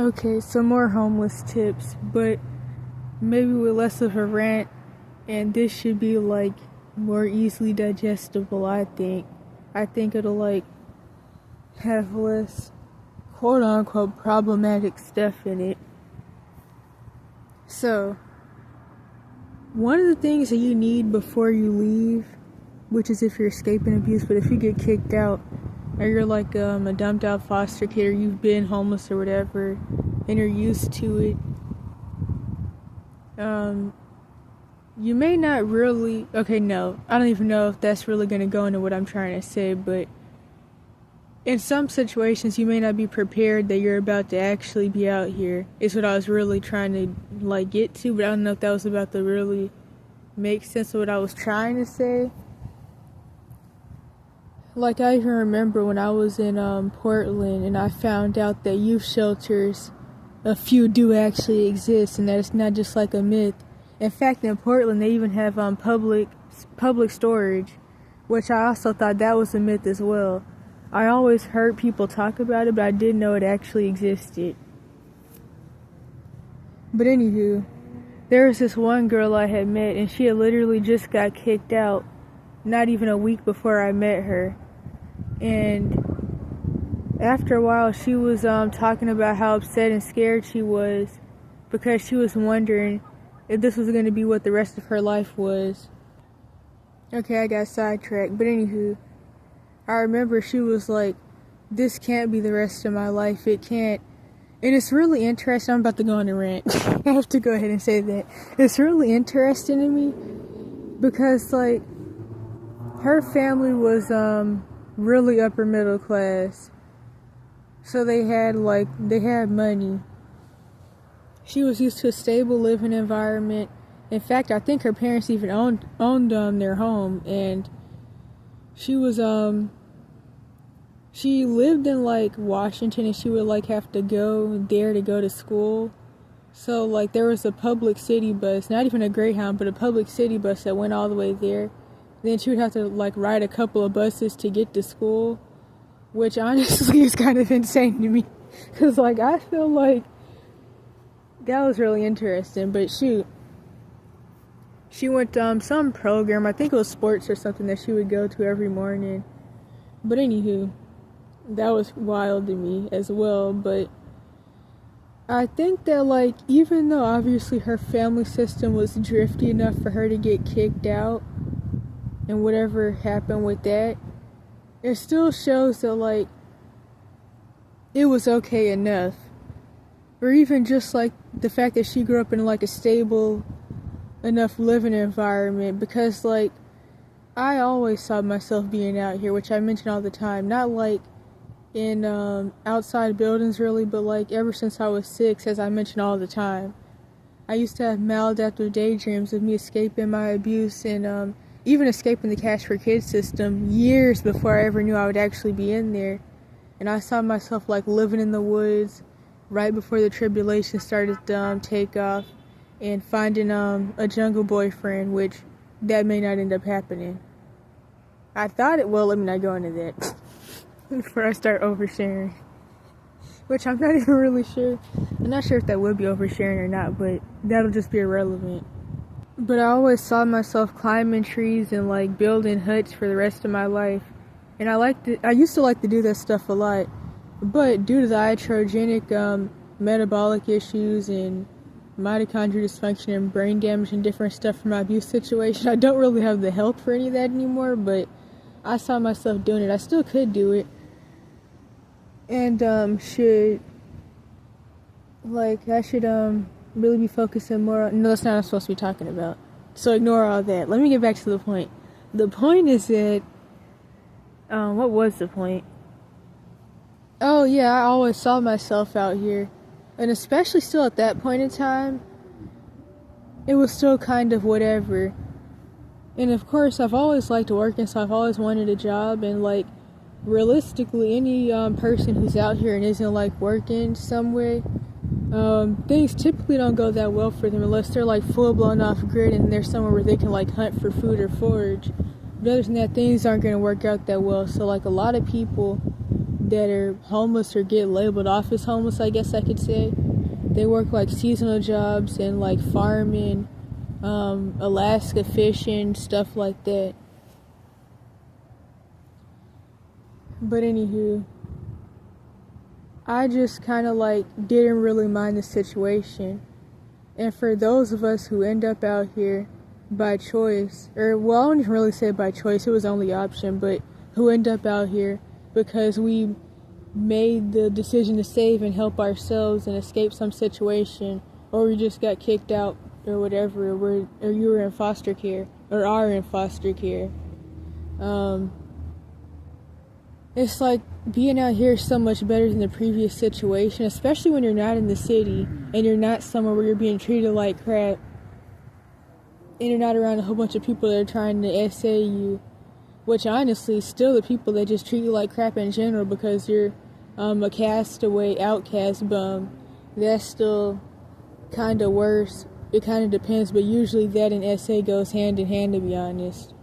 Okay, some more homeless tips, but maybe with less of a rant, and this should be like more easily digestible, I think. I think it'll like have less quote unquote problematic stuff in it. So, one of the things that you need before you leave, which is if you're escaping abuse, but if you get kicked out, or you're like a dumped out foster kid, or you've been homeless or whatever, and you're used to it, you may not really, okay, no, I don't even know if that's really going to go into what I'm trying to say, but in some situations you may not be prepared that you're about to actually be out here, is what I was really trying to like get to, but I don't know if that was about to really make sense of what I was trying to say. Like, I even remember when I was in Portland and I found out that youth shelters, a few do actually exist, and that it's not just like a myth. In fact, in Portland they even have public storage, which I also thought that was a myth as well. I always heard people talk about it, but I didn't know it actually existed. But anywho, there was this one girl I had met, and she had literally just got kicked out not even a week before I met her. And after a while, she was talking about how upset and scared she was because she was wondering if this was going to be what the rest of her life was. Okay, I got sidetracked, but anywho, I remember she was like, this can't be the rest of my life, it can't. And it's really interesting, I'm about to go on a rant. I have to go ahead and say that. It's really interesting to me because, like, her family was really upper middle class. So they had money. She was used to a stable living environment. In fact, I think her parents even owned their home, and she was she lived in like Washington, and she would like have to go there to go to school. So like there was a public city bus, not even a Greyhound, but a public city bus that went all the way there. Then she would have to like ride a couple of buses to get to school, which honestly is kind of insane to me, because like I feel like that was really interesting. But shoot, she went to some program, I think it was sports or something, that she would go to every morning. But anywho, that was wild to me as well. But I think that like, even though obviously her family system was drifty enough for her to get kicked out and whatever happened with that, it still shows that like it was okay enough. Or even just like the fact that she grew up in like a stable enough living environment, because like I always saw myself being out here, which I mention all the time, not like in outside buildings really, but like ever since I was 6, as I mention all the time. I used to have maladaptive daydreams of me escaping my abuse and even escaping the Cash for Kids system years before I ever knew I would actually be in there. And I saw myself like living in the woods right before the tribulation started to take off, and finding a jungle boyfriend, which that may not end up happening. I thought it will. Let me not go into that before I start oversharing, which I'm not even really sure. I'm not sure if that would be oversharing or not, but that'll just be irrelevant. But I always saw myself climbing trees and like building huts for the rest of my life, and I used to like to do that stuff a lot. But due to the iatrogenic metabolic issues and mitochondrial dysfunction and brain damage and different stuff from my abuse situation, I don't really have the health for any of that anymore, but I saw myself doing it. I still could do it. And I should really be focusing more on... No, that's not what I'm supposed to be talking about. So ignore all that. Let me get back to the point. The point is that... what was the point? Oh yeah, I always saw myself out here. And especially still at that point in time, it was still kind of whatever. And of course, I've always liked working, so I've always wanted a job. And like, realistically, any person who's out here and isn't like working some way, things typically don't go that well for them unless they're like full blown off grid and they're somewhere where they can like hunt for food or forage. But other than that, things aren't going to work out that well. So like, a lot of people that are homeless or get labeled off as homeless, I guess I could say. They work like seasonal jobs and like farming, Alaska fishing, stuff like that. But anywho, I just kind of like didn't really mind the situation. And for those of us who end up out here by choice, or well, I don't even really say by choice, it was the only option, but who end up out here because we made the decision to save and help ourselves and escape some situation, or we just got kicked out or whatever, or you were in foster care or are in foster care. It's like being out here is so much better than the previous situation, especially when you're not in the city and you're not somewhere where you're being treated like crap and you're not around a whole bunch of people that are trying to essay you, which honestly still the people that just treat you like crap in general because you're a castaway, outcast bum. That's still kind of worse. It kind of depends, but usually that and essay goes hand in hand, to be honest.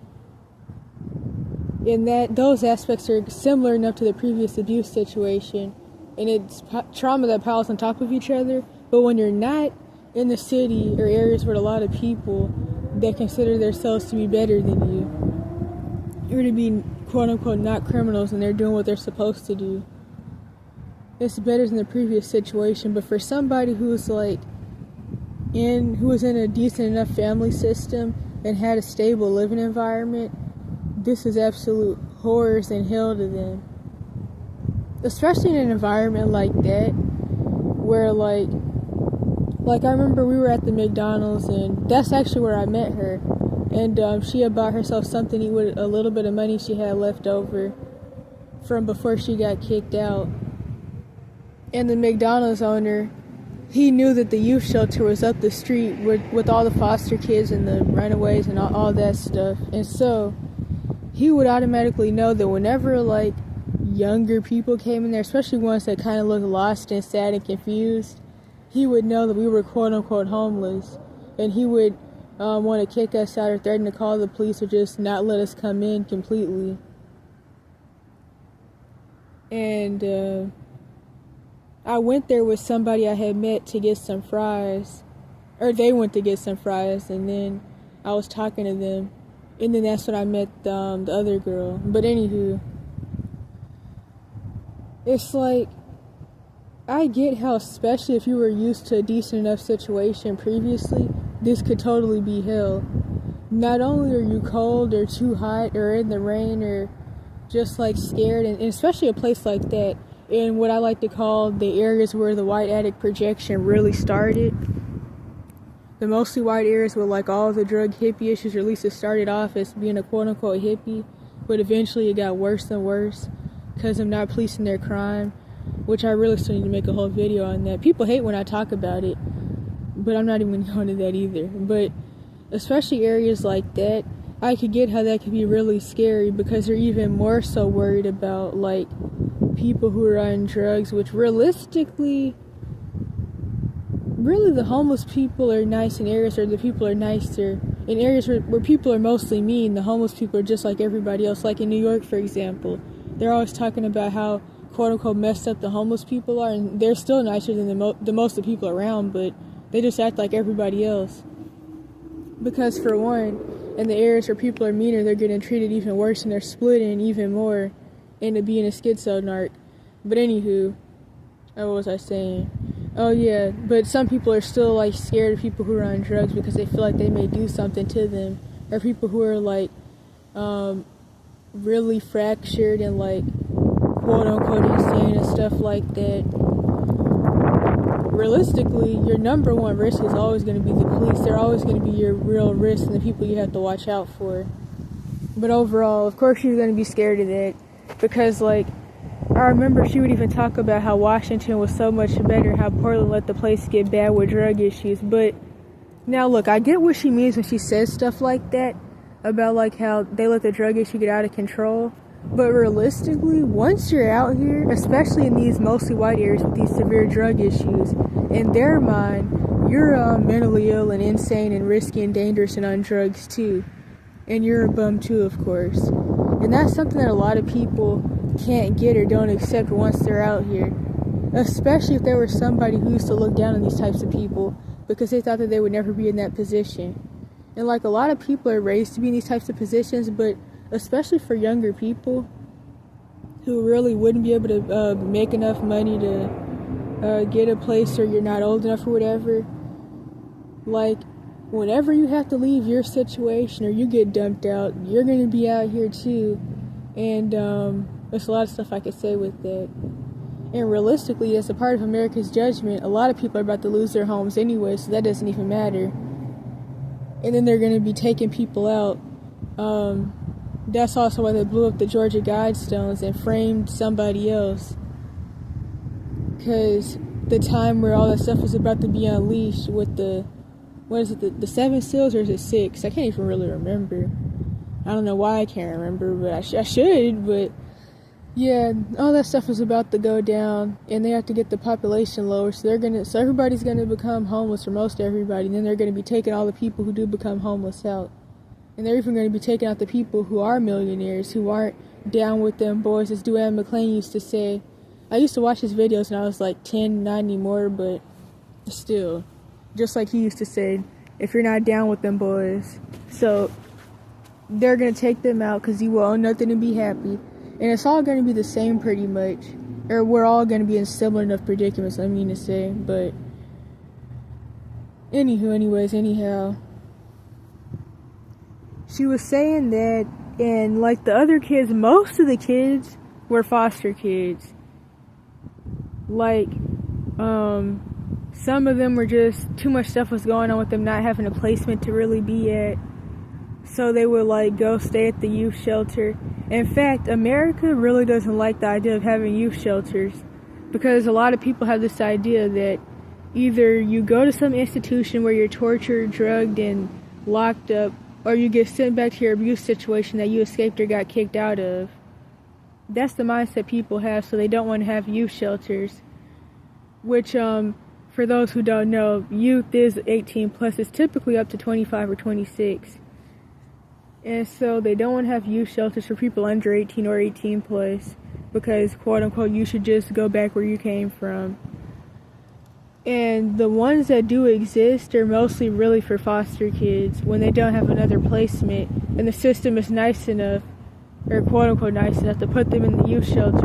And that those aspects are similar enough to the previous abuse situation, and it's trauma that piles on top of each other. But when you're not in the city or areas with a lot of people that consider themselves to be better than you, or to be quote unquote not criminals and they're doing what they're supposed to do, it's better than the previous situation. But for somebody who was in a decent enough family system and had a stable living environment, this is absolute horrors and hell to them. Especially in an environment like that, where like I remember we were at the McDonald's, and that's actually where I met her. And she had bought herself something to eat with a little bit of money she had left over from before she got kicked out. And the McDonald's owner, he knew that the youth shelter was up the street with all the foster kids and the runaways and all that stuff. And so he would automatically know that whenever like younger people came in there, especially ones that kind of looked lost and sad and confused, he would know that we were quote unquote homeless, and he would want to kick us out or threaten to call the police or just not let us come in completely. And I went there with somebody I had met to get some fries, or they went to get some fries, and then I was talking to them. And then that's when I met the other girl. But anywho, it's like, I get how, especially if you were used to a decent enough situation previously, this could totally be hell. Not only are you cold or too hot or in the rain or just like scared, and especially a place like that, in what I like to call the areas where the white addict projection really started. The mostly white areas with like all the drug hippie issues, or at least it started off as being a quote unquote hippie, but eventually it got worse and worse because of not policing their crime, which I really still need to make a whole video on that. People hate when I talk about it, but I'm not even going to go into that either. But especially areas like that, I could get how that could be really scary because they're even more so worried about like people who are on drugs, which realistically, really the homeless people are nice in areas where the people are nicer. In areas where people are mostly mean, the homeless people are just like everybody else. Like in New York, for example, they're always talking about how quote-unquote messed up the homeless people are, and they're still nicer than the most of the people around, but they just act like everybody else. Because for one, in the areas where people are meaner, they're getting treated even worse, and they're splitting even more into being a schizo narc. But anywho, what was I saying? Oh yeah, but some people are still like scared of people who are on drugs because they feel like they may do something to them, or people who are like really fractured and like quote unquote insane and stuff like that. Realistically, your number one risk is always going to be the police. They're always going to be your real risk and the people you have to watch out for. But overall, of course you're going to be scared of that, because like I remember she would even talk about how Washington was so much better, how Portland let the place get bad with drug issues. But now look, I get what she means when she says stuff like that, about like how they let the drug issue get out of control. But realistically, once you're out here, especially in these mostly white areas with these severe drug issues, in their mind, you're mentally ill and insane and risky and dangerous and on drugs too. And you're a bum too, of course. And that's something that a lot of people can't get or don't accept once they're out here. Especially if there was somebody who used to look down on these types of people because they thought that they would never be in that position. And like a lot of people are raised to be in these types of positions, but especially for younger people who really wouldn't be able to make enough money to get a place, or you're not old enough or whatever, like whenever you have to leave your situation or you get dumped out, you're going to be out here too. And there's a lot of stuff I could say with that. And realistically, as a part of America's judgment, a lot of people are about to lose their homes anyway, so that doesn't even matter. And then they're going to be taking people out. That's also why they blew up the Georgia Guidestones and framed somebody else. Because the time where all that stuff was about to be unleashed with the 7 seals, or is it 6? I can't even really remember. I don't know why I can't remember, but I should, but yeah, all that stuff was about to go down, and they have to get the population lower, so everybody's gonna become homeless, or most everybody, and then they're gonna be taking all the people who do become homeless out. And they're even gonna be taking out the people who are millionaires, who aren't down with them boys, as Duane McClain used to say. I used to watch his videos when I was like 10, not anymore, but still, just like he used to say, if you're not down with them boys. So they're gonna take them out because you will own nothing and be happy. And it's all going to be the same pretty much. Or we're all going to be in similar enough predicaments, I mean to say. But anyhow. She was saying that, and like the other kids, most of the kids were foster kids. Like, some of them were just, too much stuff was going on with them not having a placement to really be at. So they would like go stay at the youth shelter. In fact, America really doesn't like the idea of having youth shelters, because a lot of people have this idea that either you go to some institution where you're tortured, drugged, and locked up, or you get sent back to your abuse situation that you escaped or got kicked out of. That's the mindset people have, so they don't want to have youth shelters. Which, for those who don't know, youth is 18 plus. It's typically up to 25 or 26. And so they don't want to have youth shelters for people under 18 or 18 plus, because quote unquote you should just go back where you came from. And the ones that do exist are mostly really for foster kids when they don't have another placement and the system is nice enough, or quote unquote nice enough, to put them in the youth shelters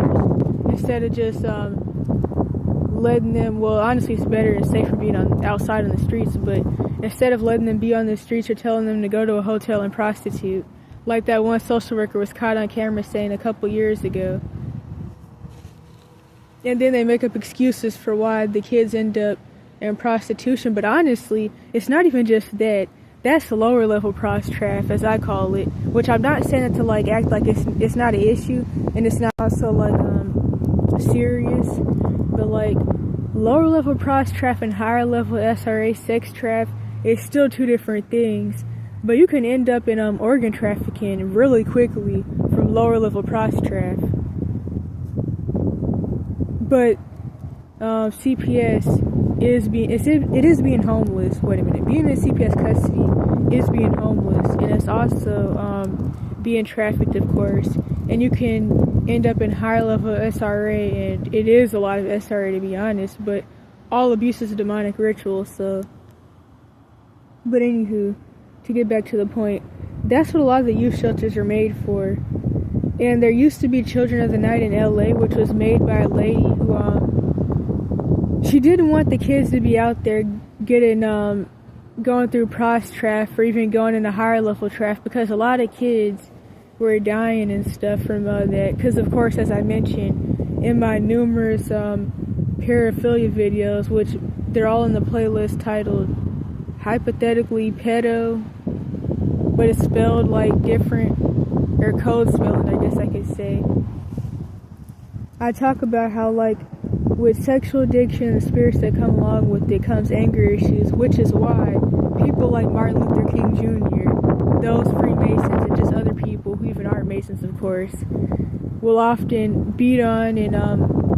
instead of just letting them, well honestly it's better and safer being outside on the streets, but instead of letting them be on the streets or telling them to go to a hotel and prostitute, like that one social worker was caught on camera saying a couple years ago. And then they make up excuses for why the kids end up in prostitution, but honestly, it's not even just that. That's lower level prostraff, as I call it, which I'm not saying it to like act like it's not an issue, and it's not also like serious, but like lower level prostraff and higher level SRA sex trap is still two different things. But you can end up in organ trafficking really quickly from lower level prostraff. But CPS is being homeless. Wait a minute, being in CPS custody is being homeless, and it's also being trafficked, of course. And you can end up in higher level SRA, and it is a lot of SRA to be honest, but all abuse is a demonic ritual, so. But anywho, to get back to the point, that's what a lot of the youth shelters are made for. And there used to be Children of the Night in LA, which was made by a lady who, she didn't want the kids to be out there getting, going through prostraff or even going into higher level traff, because a lot of kids were dying and stuff from that. Because of course, as I mentioned in my numerous paraphilia videos, which they're all in the playlist titled Hypothetically Pedo, but it's spelled like different, or code spelling, I guess I could say. I talk about how like with sexual addiction and the spirits that come along with it comes anger issues, which is why people like Martin Luther King Jr., those Freemasons, and just other people who even aren't Masons, of course, will often beat on and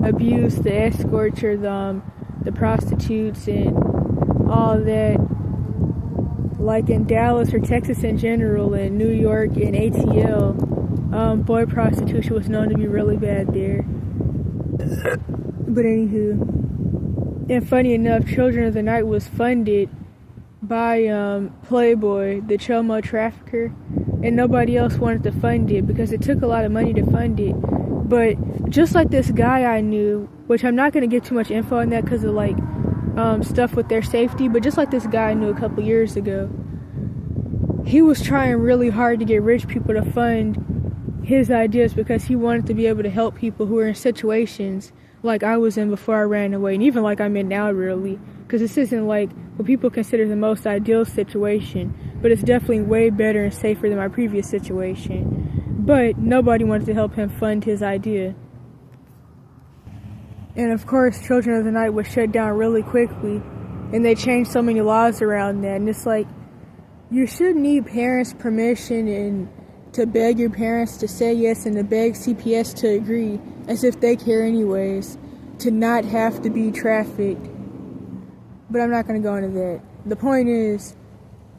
abuse the escorts or the prostitutes and all that. Like in Dallas or Texas in general, and New York and ATL, boy prostitution was known to be really bad there. But anywho, and funny enough, Children of the Night was funded by Playboy, the Chomo trafficker, and nobody else wanted to fund it because it took a lot of money to fund it. But just like this guy I knew, which I'm not going to give too much info on that because of like stuff with their safety, but just like this guy I knew a couple years ago, he was trying really hard to get rich people to fund his ideas because he wanted to be able to help people who were in situations like I was in before I ran away, and even like I'm in now, really, because this isn't like what people consider the most ideal situation, but it's definitely way better and safer than my previous situation. But nobody wanted to help him fund his idea. And of course, Children of the Night was shut down really quickly, and they changed so many laws around that, and it's like, you should need parents' permission and to beg your parents to say yes and to beg CPS to agree, as if they care anyways, to not have to be trafficked. But I'm not going to go into that. The point is,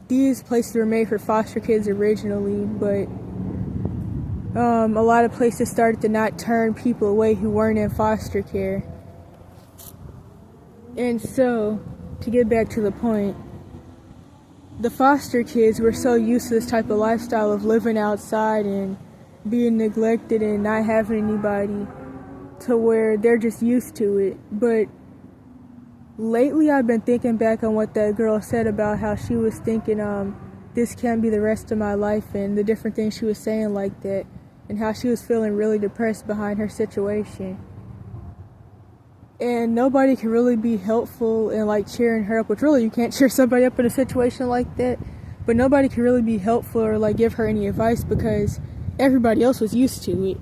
these places were made for foster kids originally, but a lot of places started to not turn people away who weren't in foster care. And so, to get back to the point, the foster kids were so used to this type of lifestyle of living outside and being neglected and not having anybody, to where they're just used to it. But lately I've been thinking back on what that girl said about how she was thinking this can't be the rest of my life, and the different things she was saying like that, and how she was feeling really depressed behind her situation. And nobody can really be helpful and like cheering her up, which really you can't cheer somebody up in a situation like that, but nobody can really be helpful or like give her any advice because everybody else was used to it.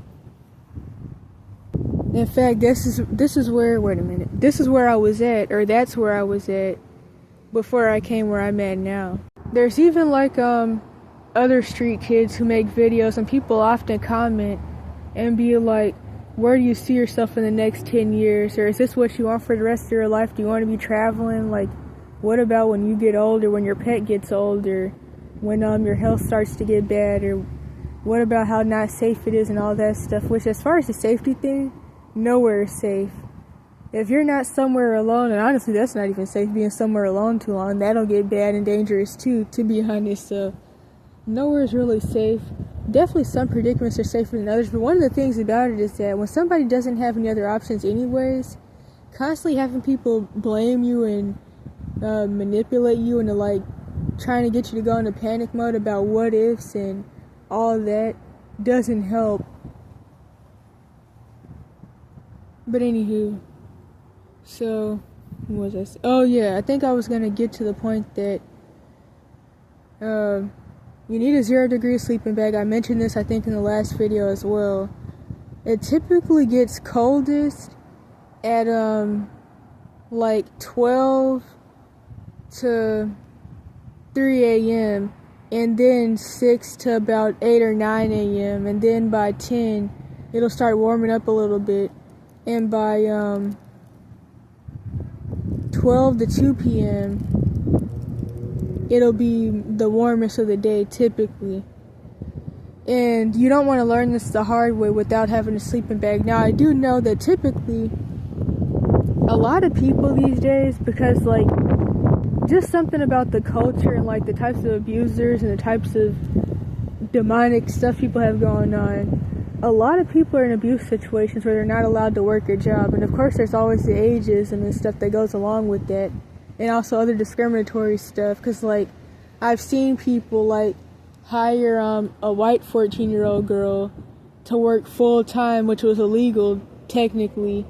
In fact, this is where, wait a minute, this is where I was at, or that's where I was at before I came where I'm at now. There's even like other street kids who make videos, and people often comment and be like, where do you see yourself in the next 10 years? Or is this what you want for the rest of your life? Do you want to be traveling? Like, what about when you get older, when your pet gets older, when your health starts to get bad? Or what about how not safe it is and all that stuff? Which, as far as the safety thing, nowhere is safe. If you're not somewhere alone, and honestly that's not even safe, being somewhere alone too long, that'll get bad and dangerous too, to be honest. So nowhere is really safe. Definitely some predicaments are safer than others, but one of the things about it is that when somebody doesn't have any other options anyways, constantly having people blame you and manipulate you into like trying to get you to go into panic mode about what ifs and all that doesn't help. But anywho, so what was I? Oh yeah, I think I was gonna get to the point that you need a 0-degree sleeping bag. I mentioned this, I think, in the last video as well. It typically gets coldest at like 12 to 3 a.m. and then 6 to about 8 or 9 a.m. and then by 10 it'll start warming up a little bit, and by 12 to 2 p.m. it'll be the warmest of the day typically. And you don't want to learn this the hard way without having a sleeping bag. Now I do know that typically a lot of people these days, because like just something about the culture and like the types of abusers and the types of demonic stuff people have going on, a lot of people are in abuse situations where they're not allowed to work a job. And of course there's always the ageism and stuff that goes along with that, and also other discriminatory stuff, because like I've seen people like hire a white 14-year-old girl to work full-time, which was illegal technically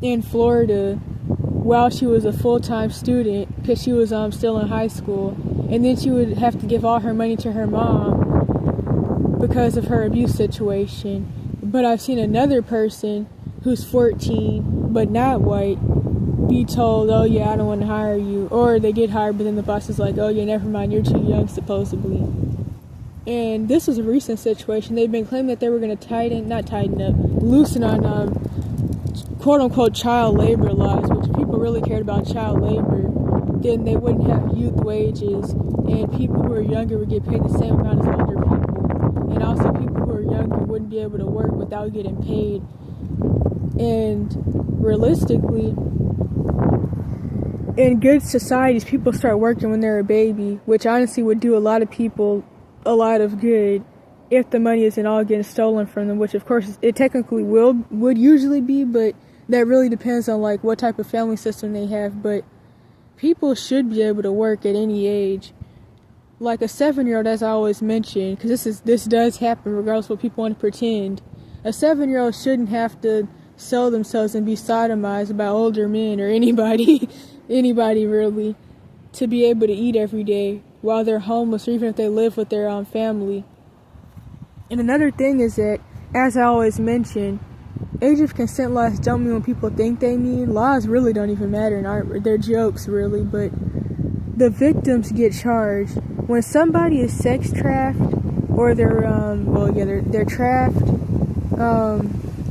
in Florida, while she was a full-time student, because she was still in high school, and then she would have to give all her money to her mom because of her abuse situation. But I've seen another person who's 14 but not white be told, oh yeah, I don't want to hire you, or they get hired but then the boss is like, oh yeah, never mind, you're too young supposedly. And this was a recent situation. They've been claiming that they were going to loosen on quote-unquote child labor laws, which if people really cared about child labor, then they wouldn't have youth wages, and people who are younger would get paid the same amount as older people. And also people younger wouldn't be able to work without getting paid. And realistically, in good societies, people start working when they're a baby, which honestly would do a lot of people a lot of good if the money isn't all getting stolen from them, which of course it technically would usually be, but that really depends on like what type of family system they have. But people should be able to work at any age. Like a 7-year-old, as I always mention, because this does happen regardless of what people want to pretend, a 7-year-old shouldn't have to sell themselves and be sodomized by older men or anybody really, to be able to eat every day while they're homeless, or even if they live with their own family. And another thing is that, as I always mention, age of consent laws don't mean what people think they mean. Laws really don't even matter, and they're jokes really, but the victims get charged. When somebody is sex trafficked, or they're trafficked,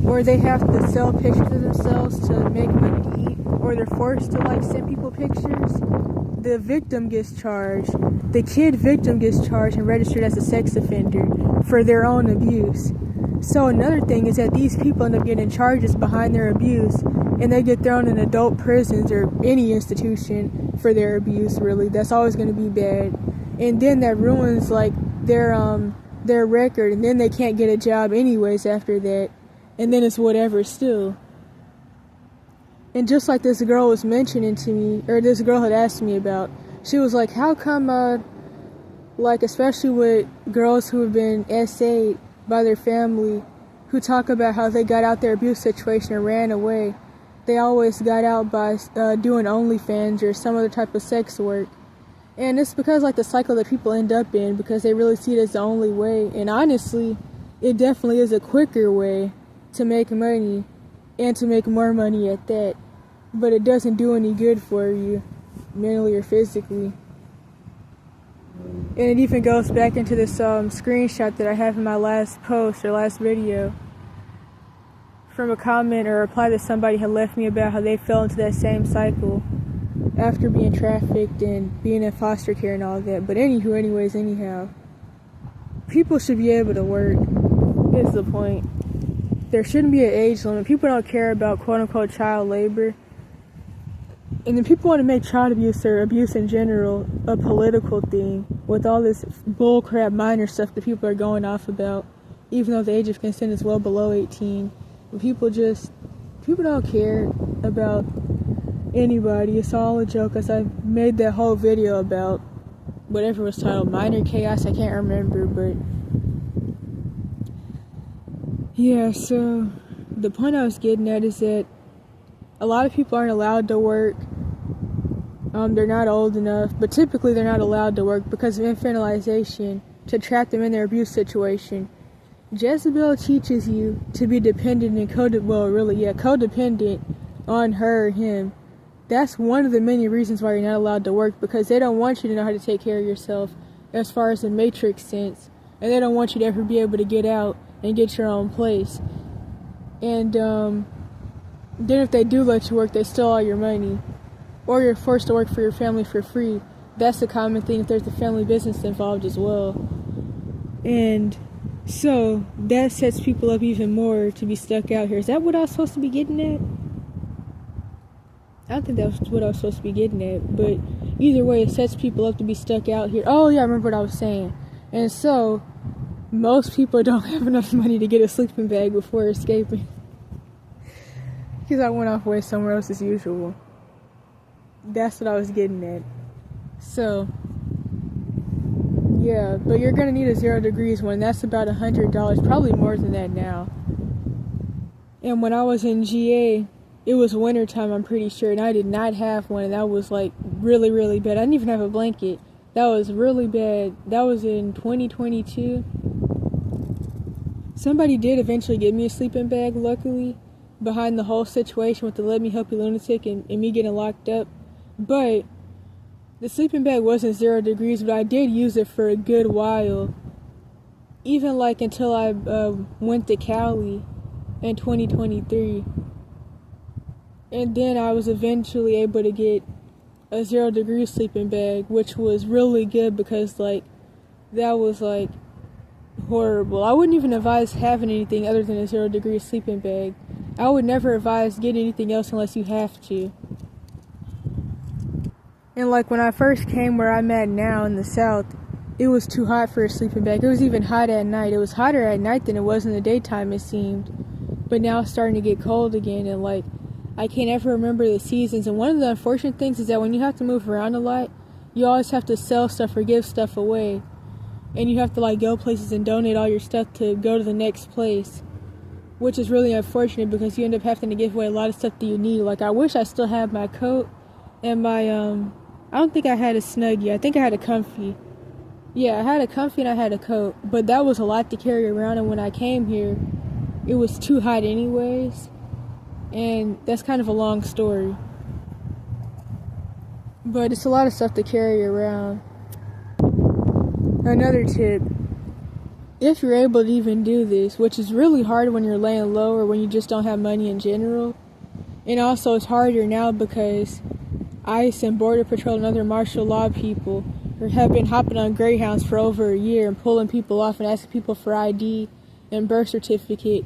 or they have to sell pictures of themselves to make money to eat, or they're forced to like send people pictures, the victim gets charged. The kid victim gets charged and registered as a sex offender for their own abuse. So another thing is that these people end up getting charges behind their abuse, and they get thrown in adult prisons or any institution for their abuse, really. That's always going to be bad. And then that ruins like their record, and then they can't get a job anyways after that. And then it's whatever still. And just like this girl was mentioning to me, or this girl had asked me about, she was like, how come, like especially with girls who have been SA'd by their family, who talk about how they got out their abuse situation and ran away, they always got out by doing OnlyFans or some other type of sex work. And it's because like the cycle that people end up in, because they really see it as the only way. And honestly, it definitely is a quicker way to make money, and to make more money at that. But it doesn't do any good for you, mentally or physically. And it even goes back into this screenshot that I have in my last post or last video, from a comment or reply that somebody had left me about how they fell into that same cycle after being trafficked and being in foster care and all that. But anyhow, people should be able to work, is the point. There shouldn't be an age limit. People don't care about quote-unquote child labor. And then people want to make child abuse, or abuse in general, a political thing, with all this bullcrap minor stuff that people are going off about, even though the age of consent is well below 18. But people don't care about anybody. It's all a joke, as I made that whole video about whatever was titled Minor Chaos, I can't remember, but yeah, so the point I was getting at is that a lot of people aren't allowed to work. They're not old enough, but typically they're not allowed to work because of infantilization, to trap them in their abuse situation. Jezebel teaches you to be dependent and codependent on her or him. That's one of the many reasons why you're not allowed to work, because they don't want you to know how to take care of yourself as far as the matrix sense, and they don't want you to ever be able to get out and get your own place. And then if they do let you work, they steal all your money, or you're forced to work for your family for free. That's a common thing if there's a family business involved as well. And so that sets people up even more to be stuck out here. Is that what I was supposed to be getting at? I don't think that's what I was supposed to be getting at, but either way, it sets people up to be stuck out here. Oh yeah, I remember what I was saying. And so most people don't have enough money to get a sleeping bag before escaping. Because I went off way somewhere else as usual. That's what I was getting at. So yeah, but you're gonna need a 0 degrees one. That's about $100, probably more than that now. And when I was in GA, it was winter time, I'm pretty sure, and I did not have one, and that was like really, really bad. I didn't even have a blanket. That was really bad. That was in 2022. Somebody did eventually get me a sleeping bag, luckily, behind the whole situation with the Let Me Help You Lunatic and me getting locked up. But the sleeping bag wasn't 0 degrees, but I did use it for a good while. Even like until I went to Cali in 2023. And then I was eventually able to get a 0 degree sleeping bag, which was really good because like that was like horrible. I wouldn't even advise having anything other than a 0-degree sleeping bag. I would never advise getting anything else unless you have to. And like when I first came where I'm at now in the south, it was too hot for a sleeping bag. It was even hot at night. It was hotter at night than it was in the daytime, it seemed. But now it's starting to get cold again, and like I can't ever remember the seasons. And one of the unfortunate things is that when you have to move around a lot, you always have to sell stuff or give stuff away. And you have to like go places and donate all your stuff to go to the next place, which is really unfortunate because you end up having to give away a lot of stuff that you need. Like I wish I still had my coat and my I don't think I had a Snuggie. I think I had a comfy. Yeah, I had a comfy and I had a coat, but that was a lot to carry around, and when I came here it was too hot anyways, and that's kind of a long story, but it's a lot of stuff to carry around. Another tip, if you're able to even do this, which is really hard when you're laying low or when you just don't have money in general, and also it's harder now because ICE and Border Patrol and other martial law people have been hopping on Greyhounds for over a year and pulling people off and asking people for ID and birth certificate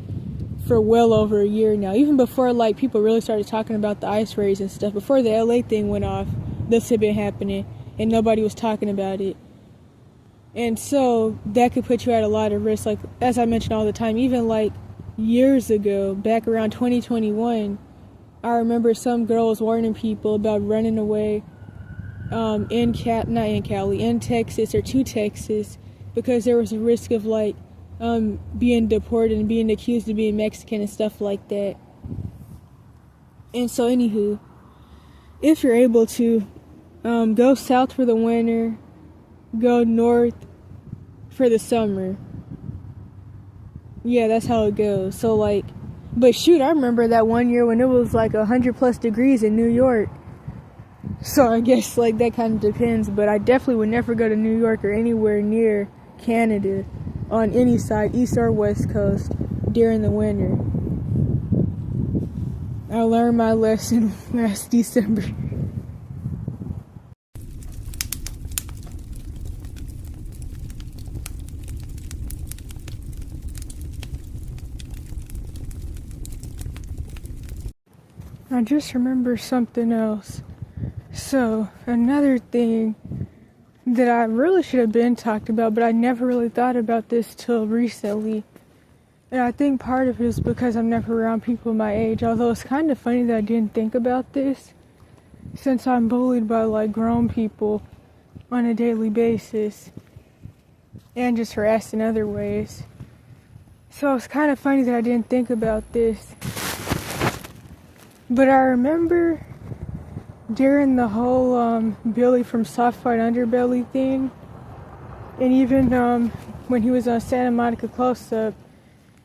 for well over a year now. Even before like people really started talking about the ICE raids and stuff, before the LA thing went off, this had been happening and nobody was talking about it. And so that could put you at a lot of risk. Like as I mentioned all the time, even like years ago, back around 2021, I remember some girl was warning people about running away in Texas or to Texas because there was a risk of like being deported and being accused of being Mexican and stuff like that. And so anywho, if you're able to go south for the winter, go north for the summer. Yeah, that's how it goes. So like, but shoot, I remember that one year when it was like 100+ degrees in New York. So I guess like that kind of depends, but I definitely would never go to New York or anywhere near Canada on any side, east or west coast, during the winter. I learned my lesson last December. I just remember something else. So, another thing that I really should have been talked about, but I never really thought about this till recently. And I think part of it is because I'm never around people my age, although it's kind of funny that I didn't think about this, since I'm bullied by like grown people on a daily basis, and just harassed in other ways. So it's kind of funny that I didn't think about this. But I remember during the whole Billy from Soft White Underbelly thing, and even when he was on Santa Monica Close-Up,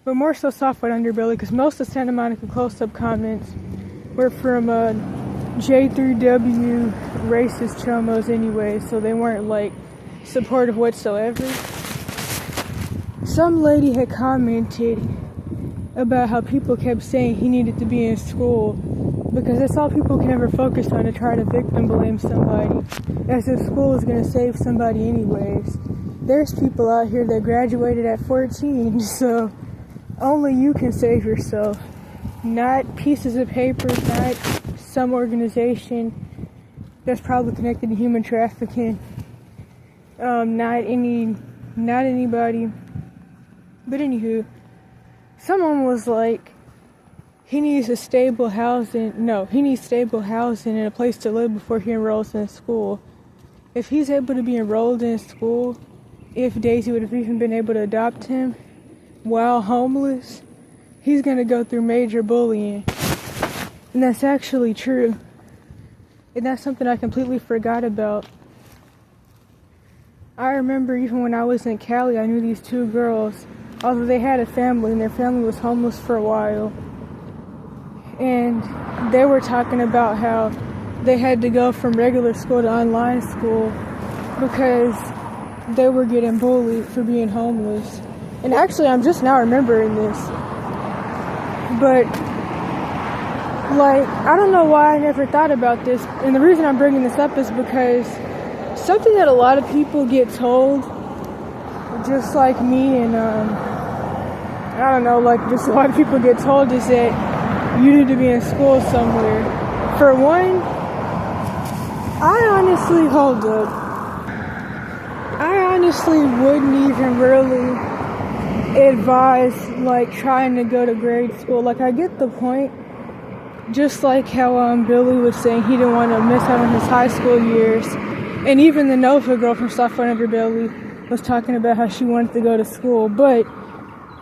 but more so Soft White Underbelly, because most of Santa Monica Close-Up comments were from J3W racist chomos anyway, so they weren't like supportive whatsoever. Some lady had commented about how people kept saying he needed to be in school because that's all people can ever focus on, to try to victim blame somebody, as if school is going to save somebody anyways. There's people out here that graduated at 14, so only you can save yourself, not pieces of paper, not some organization that's probably connected to human trafficking, not anybody. But anywho, someone was like, he needs stable housing and a place to live before he enrolls in school. If he's able to be enrolled in school, if Daisy would have even been able to adopt him while homeless, he's going to go through major bullying. And that's actually true. And that's something I completely forgot about. I remember even when I was in Cali, I knew these two girls, although they had a family and their family was homeless for a while. And they were talking about how they had to go from regular school to online school because they were getting bullied for being homeless. And actually, I'm just now remembering this. But, like, I don't know why I never thought about this. And the reason I'm bringing this up is because something that a lot of people get told just like me, and I don't know, like just a lot of people get told is that you need to be in school somewhere. For one, I honestly wouldn't even really advise like trying to go to grade school. Like, I get the point, just like how Billy was saying he didn't want to miss out on his high school years, and even the Nova girl from Software Under Billy was talking about how she wanted to go to school. But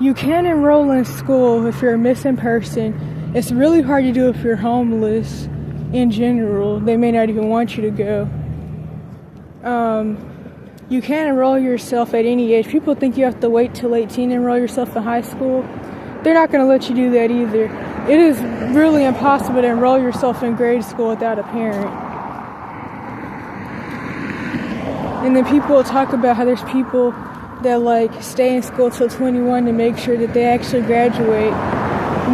you can enroll in school if you're a missing person. It's really hard to do if you're homeless in general. They may not even want you to go. You can enroll yourself at any age. People think you have to wait till 18 to enroll yourself in high school. They're not going to let you do that either. It is really impossible to enroll yourself in grade school without a parent. And then people talk about how there's people that like stay in school till 21 to make sure that they actually graduate.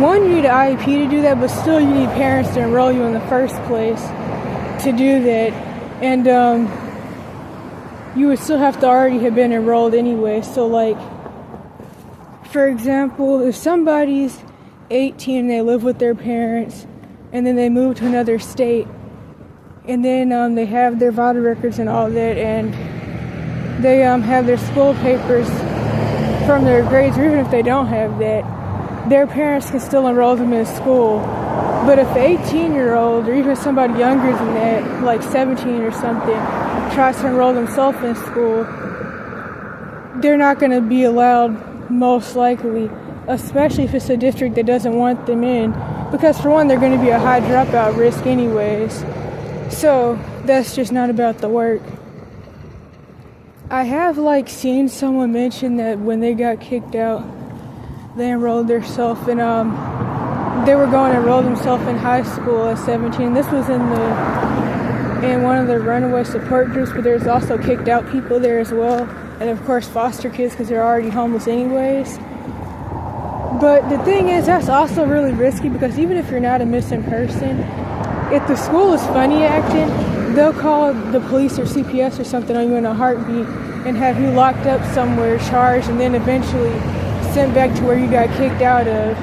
One, you need an IEP to do that, but still you need parents to enroll you in the first place to do that. And you would still have to already have been enrolled anyway. So like, for example, if somebody's 18 and they live with their parents and then they move to another state, and then they have their vital records and all that, and they have their school papers from their grades, or even if they don't have that, their parents can still enroll them in school. But if an 18-year-old or even somebody younger than that, like 17 or something, tries to enroll themselves in school, they're not going to be allowed, most likely, especially if it's a district that doesn't want them in, because for one, they're going to be a high dropout risk anyways. So that's just not about the work. I have like seen someone mention that when they got kicked out, they enrolled themselves in they were going to enroll themselves in high school at 17. This was in one of the runaway support groups, but there's also kicked out people there as well, and of course foster kids because they're already homeless anyways. But the thing is, that's also really risky, because even if you're not a missing person, if the school is funny acting, they'll call the police or CPS or something on you in a heartbeat and have you locked up somewhere, charged, and then eventually sent back to where you got kicked out of,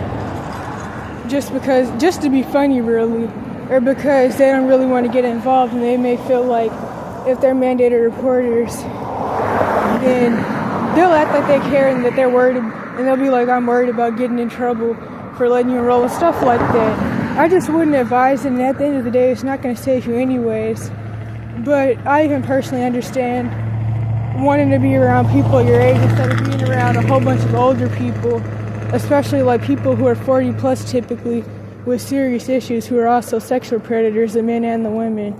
just to be funny really, or because they don't really want to get involved, and they may feel like if they're mandated reporters, then they'll act like they care and that they're worried, and they'll be like, I'm worried about getting in trouble for letting you enroll and stuff like that. I just wouldn't advise it, and at the end of the day, it's not going to save you anyways. But I even personally understand wanting to be around people your age instead of being around a whole bunch of older people, especially like people who are 40 plus typically with serious issues, who are also sexual predators, the men and the women.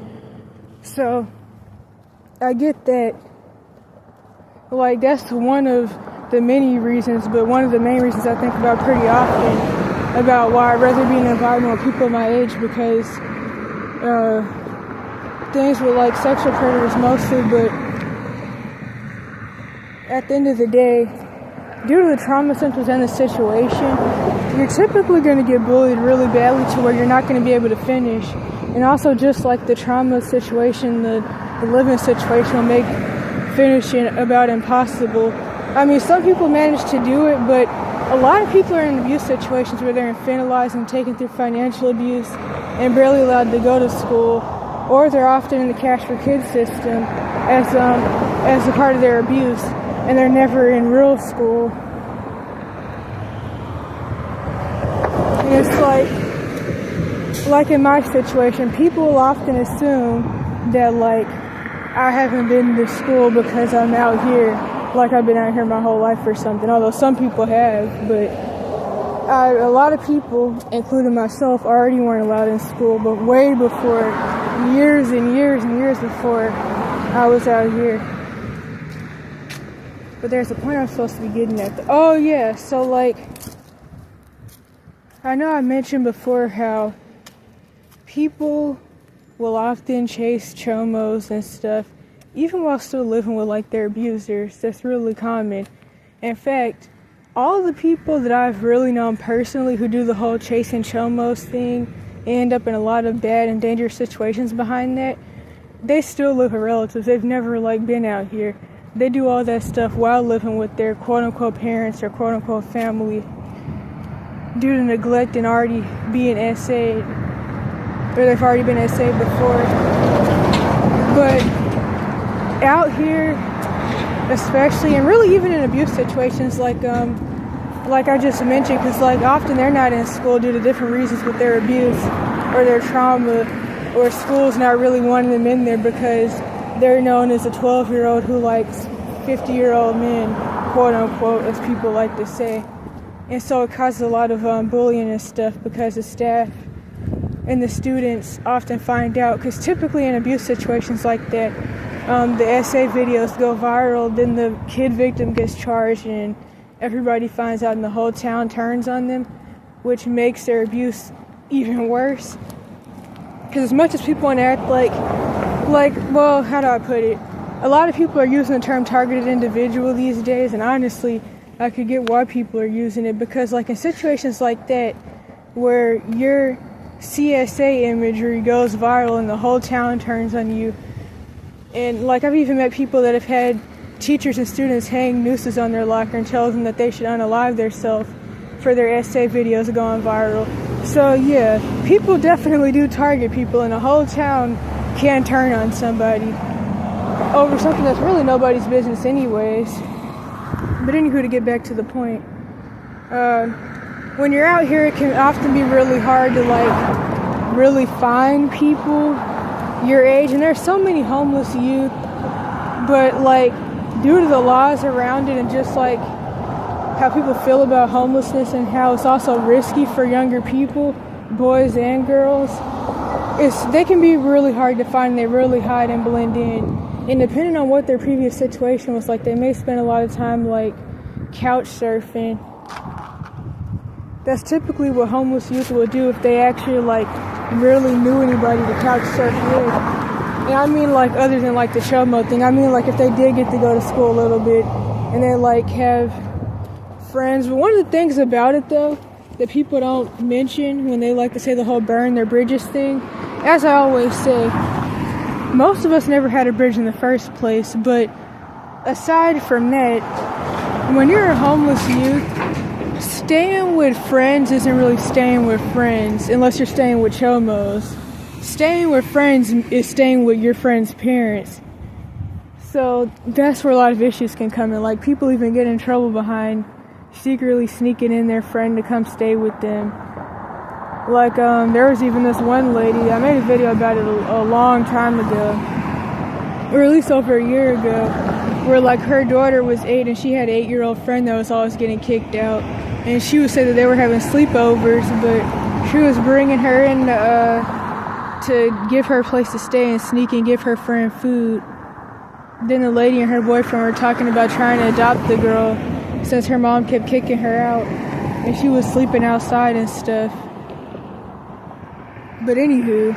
So I get that. Like, that's one of the many reasons, but one of the main reasons I think about pretty often about why I'd rather be in an environment with people my age, because things with like sexual predators mostly, but at the end of the day, due to the trauma symptoms and the situation, you're typically going to get bullied really badly to where you're not going to be able to finish. And also, just like the trauma situation, the living situation will make finishing about impossible. I mean, some people manage to do it, but a lot of people are in abuse situations where they're infantilized and taken through financial abuse and barely allowed to go to school, or they're often in the cash for kids system as a part of their abuse, and they're never in real school. And it's like in my situation, people will often assume that like I haven't been to school because I'm out here, like I've been out here my whole life or something, although some people have, but a lot of people, including myself, already weren't allowed in school, but way before, years and years and years before I was out here. But there's a point I'm supposed to be getting at. Oh yeah, so like, I know I mentioned before how people will often chase chomos and stuff, even while still living with like their abusers. That's really common. In fact, all the people that I've really known personally who do the whole chasing chomos thing end up in a lot of bad and dangerous situations behind that. They still live with relatives. They've never like been out here. they do all that stuff while living with their quote-unquote parents or quote-unquote family due to neglect and already being essayed, or they've already been essayed before. But out here, especially, and really even in abuse situations like I just mentioned, because like often they're not in school due to different reasons with their abuse or their trauma, or school's not really wanting them in there because they're known as a 12-year-old who likes 50-year-old men, quote unquote, as people like to say. And so it causes a lot of bullying and stuff because the staff and the students often find out, because typically in abuse situations like that, the essay videos go viral, then the kid victim gets charged and everybody finds out and the whole town turns on them, which makes their abuse even worse. Because as much as people want to act like, well, how do I put it? A lot of people are using the term targeted individual these days, and honestly, I could get why people are using it, because like in situations like that, where your CSA imagery goes viral and the whole town turns on you, and like I've even met people that have had teachers and students hang nooses on their locker and tell them that they should unalive themselves for their essay videos going viral. So yeah, people definitely do target people, and a whole town can turn on somebody over something that's really nobody's business anyways. But anywho, to get back to the point, when you're out here, it can often be really hard to like really find people your age, and there's so many homeless youth, but like due to the laws around it and just like how people feel about homelessness and how it's also risky for younger people, boys and girls, they can be really hard to find. They really hide and blend in, and depending on what their previous situation was like, they may spend a lot of time like couch surfing. That's typically what homeless youth will do if they actually like really knew anybody to couch surf with. And I mean like other than like the chomo thing, I mean like if they did get to go to school a little bit and they like have friends. But one of the things about it though that people don't mention when they like to say the whole burn their bridges thing, as I always say, most of us never had a bridge in the first place. But aside from that, when you're a homeless youth, staying with friends isn't really staying with friends unless you're staying with chomos. Staying with friends is staying with your friend's parents. So that's where a lot of issues can come in. Like people even get in trouble behind secretly sneaking in their friend to come stay with them. Like there was even this one lady, I made a video about it a long time ago, or at least over a year ago, where like her daughter was 8 and she had an 8-year-old friend that was always getting kicked out, and she would say that they were having sleepovers, but she was bringing her in to give her a place to stay and sneak and give her friend food. Then the lady and her boyfriend were talking about trying to adopt the girl since her mom kept kicking her out and she was sleeping outside and stuff. But anywho,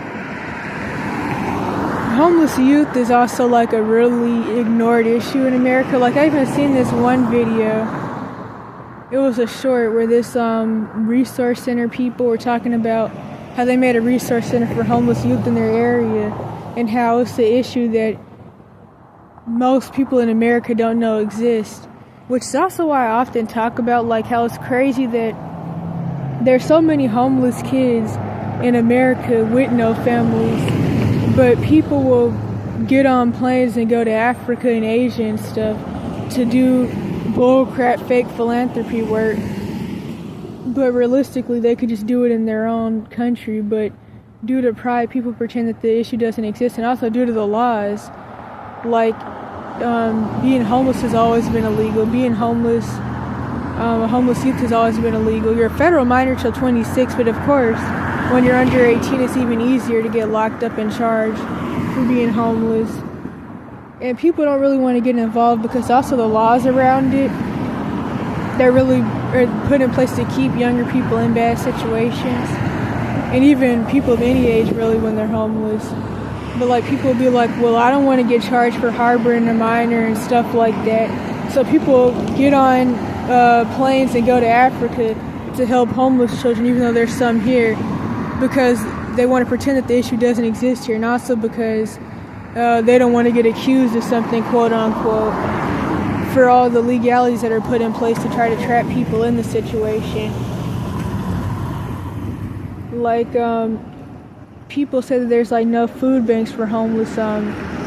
homeless youth is also like a really ignored issue in America. Like I even seen this one video, it was a short where this resource center people were talking about how they made a resource center for homeless youth in their area and how it's the issue that most people in America don't know exists. Which is also why I often talk about like how it's crazy that there's so many homeless kids in America with no families, but people will get on planes and go to Africa and Asia and stuff to do bullcrap fake philanthropy work. But realistically, they could just do it in their own country. But due to pride, people pretend that the issue doesn't exist. And also due to the laws, like being homeless has always been illegal. Being homeless, a homeless youth has always been illegal. You're a federal minor till 26, but of course, when you're under 18, it's even easier to get locked up and charged for being homeless. And people don't really want to get involved because also the laws around it, they're really put in place to keep younger people in bad situations. And even people of any age, really, when they're homeless. But like people will be like, well, I don't want to get charged for harboring a minor and stuff like that. So people get on planes and go to Africa to help homeless children, even though there's some here, because they want to pretend that the issue doesn't exist here, and also because they don't want to get accused of something, quote unquote. for all the legalities that are put in place to try to trap people in the situation. Like, people say that there's like no food banks for homeless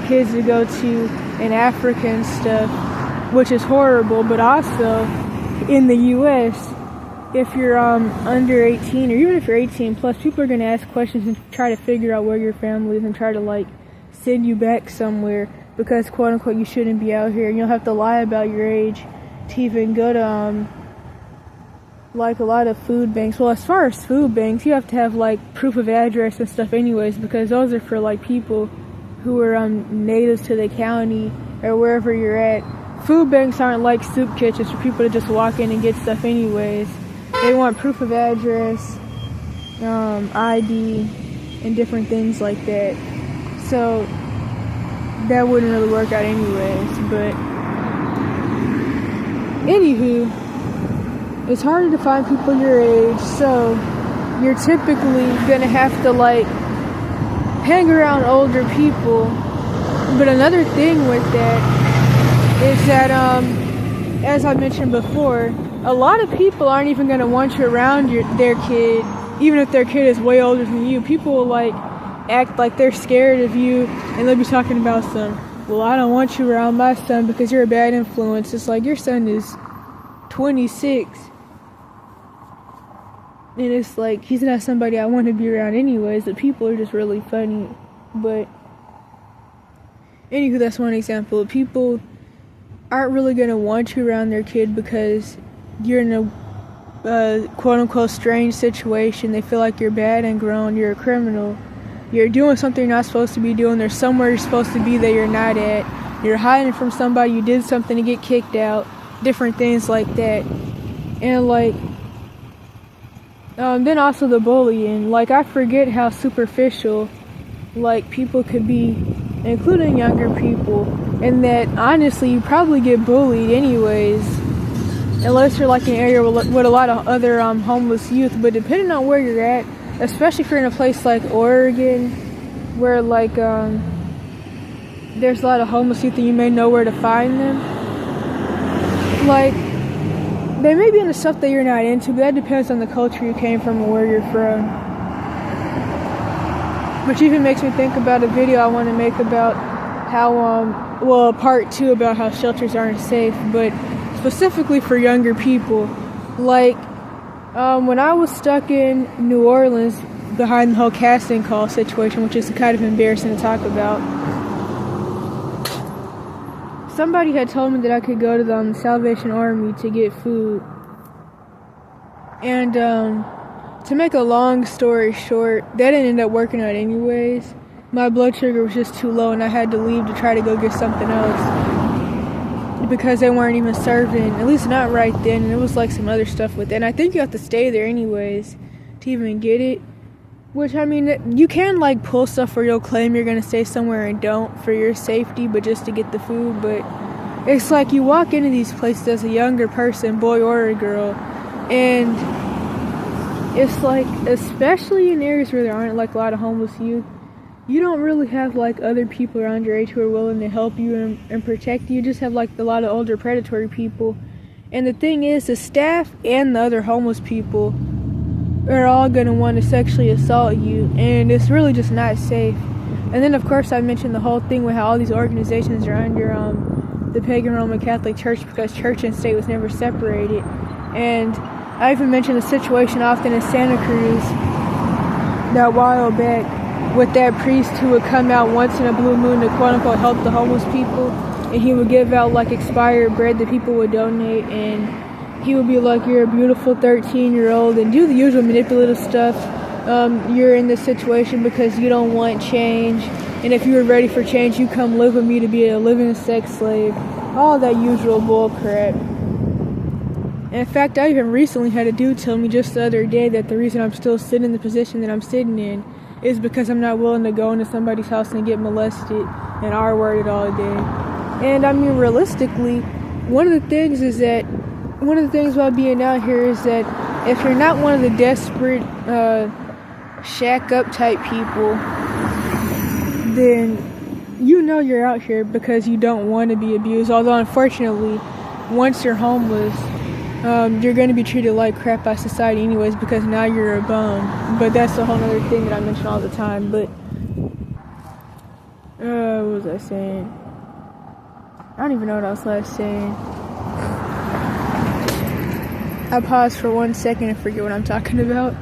kids to go to in Africa and stuff, which is horrible. But also in the U.S., if you're under 18, or even if you're 18 plus, people are going to ask questions and try to figure out where your family is and try to like send you back somewhere because quote unquote you shouldn't be out here, and you'll have to lie about your age to even go to like a lot of food banks. Well, as far as food banks, you have to have like proof of address and stuff anyways, because those are for like people who are natives to the county or wherever you're at. Food banks aren't like soup kitchens for people to just walk in and get stuff anyways. They want proof of address, ID, and different things like that. So that wouldn't really work out anyways. But anywho, it's harder to find people your age, so you're typically gonna have to like hang around older people. But another thing with that is that as I mentioned before, a lot of people aren't even gonna want you around their kid, even if their kid is way older than you. People will like act like they're scared of you, and they'll be talking about well, I don't want you around my son because you're a bad influence. It's like, your son is 26. And it's like, he's not somebody I want to be around anyways. The people are just really funny. But anywho, that's one example. People aren't really going to want you around their kid because you're in a quote-unquote strange situation. They feel like you're bad and grown. You're a criminal. You're doing something you're not supposed to be doing. There's somewhere you're supposed to be that you're not at. You're hiding from somebody. You did something to get kicked out. Different things like that. And like, then also the bullying. Like, I forget how superficial like people could be, including younger people, and that honestly you probably get bullied anyways, unless you're like in an area with a lot of other homeless youth. But depending on where you're at, especially if you're in a place like Oregon, where like there's a lot of homeless youth and you may know where to find them, like, they may be into stuff that you're not into, but that depends on the culture you came from and where you're from. Which even makes me think about a video I want to make about how, well, part 2 about how shelters aren't safe, but specifically for younger people. Like, when I was stuck in New Orleans behind the whole casting call situation, which is kind of embarrassing to talk about, somebody had told me that I could go to the Salvation Army to get food. And to make a long story short, that didn't end up working out anyways. My blood sugar was just too low and I had to leave to try to go get something else because they weren't even serving, at least not right then, and it was like some other stuff with it. And I think you have to stay there anyways to even get it. Which, I mean, you can like pull stuff where you'll claim you're going to stay somewhere and don't for your safety, but just to get the food. But it's like you walk into these places as a younger person, boy or a girl, and it's like, especially in areas where there aren't like a lot of homeless youth, you don't really have like other people around your age who are willing to help you and protect you. You just have like a lot of older predatory people. And the thing is, the staff and the other homeless people are all going to want to sexually assault you, and it's really just not safe. And then of course I mentioned the whole thing with how all these organizations are under the pagan Roman Catholic Church because church and state was never separated. And I even mentioned the situation often in Santa Cruz that while back with that priest who would come out once in a blue moon to quote unquote help the homeless people, and he would give out like expired bread that people would donate, and he would be like, you're a beautiful 13-year-old, and do the usual manipulative stuff. You're in this situation because you don't want change, and if you were ready for change, you come live with me to be a living sex slave. All that usual bull crap. In fact, I even recently had a dude tell me just the other day that the reason I'm still sitting in the position that I'm sitting in is because I'm not willing to go into somebody's house and get molested and r-worded all day. And I mean, realistically, one of the things about being out here is that if you're not one of the desperate shack up type people, then you know you're out here because you don't want to be abused. Although unfortunately once you're homeless, you're going to be treated like crap by society anyways, because now you're a bum. But that's a whole other thing that I mention all the time. But what was I saying? I don't even know what I was last saying. I paused for 1 second and forget what I'm talking about.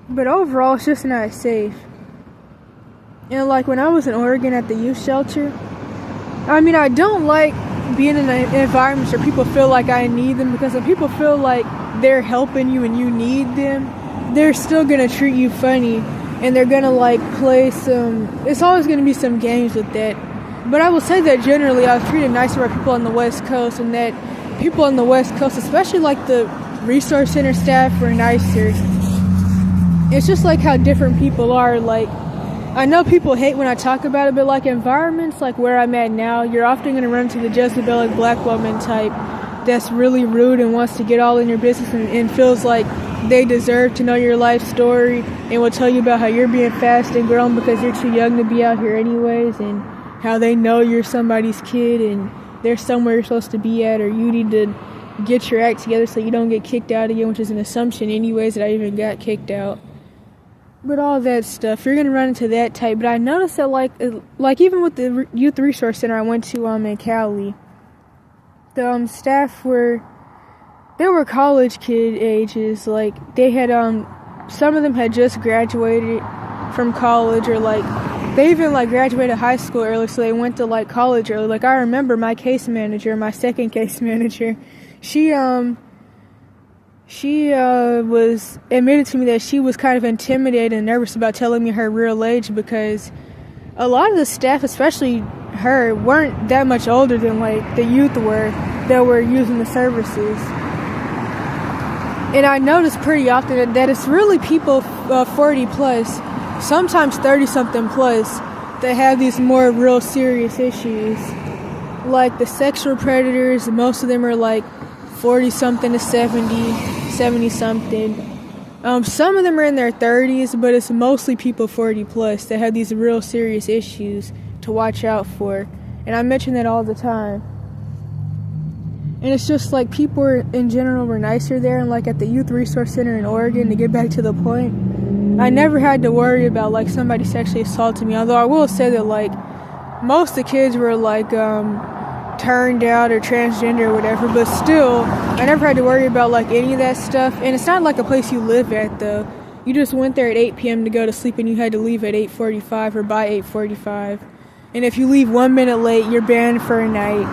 But overall, it's just not safe. And like when I was in Oregon at the youth shelter, I mean, I don't like being in environments where people feel like I need them, because when people feel like they're helping you and you need them, they're still gonna treat you funny, and they're gonna like play some, it's always gonna be some games with that. But I will say that generally I was treated nicer by people on the West Coast, and that people on the West Coast, especially like the resource center staff, were nicer. It's just like how different people are. Like, I know people hate when I talk about it, but like environments like where I'm at now, you're often going to run into the Jezebelic black woman type that's really rude and wants to get all in your business, and feels like they deserve to know your life story, and will tell you about how you're being fast and grown because you're too young to be out here anyways, and how they know you're somebody's kid and they're somewhere you're supposed to be at, or you need to get your act together so you don't get kicked out again, which is an assumption anyways that I even got kicked out. But all that stuff, you're going to run into that type. But I noticed that like even with the youth resource center I went to in Cali, the staff were college kid ages. Like, they had some of them had just graduated from college, or like they even like graduated high school early, so they went to like college early. Like, I remember my second case manager, she was admitted to me that she was kind of intimidated and nervous about telling me her real age, because a lot of the staff, especially her, weren't that much older than like the youth that were using the services. And I noticed pretty often that it's really people 40 plus, sometimes 30 something plus, that have these more real serious issues. Like the sexual predators, most of them are like 40 something to 70 something. Some of them are in their 30s, but it's mostly people 40 plus that have these real serious issues to watch out for. And I mention that all the time. And it's just like people in general were nicer there. And like at the youth resource center in Oregon, to get back to the point, I never had to worry about like somebody sexually assaulting me. Although I will say that like most of the kids were like turned out or transgender or whatever, but still I never had to worry about like any of that stuff. And it's not like a place you live at though. You just went there at 8 p.m. to go to sleep, and you had to leave at 8:45 or by 8:45. And if you leave 1 minute late, you're banned for a night.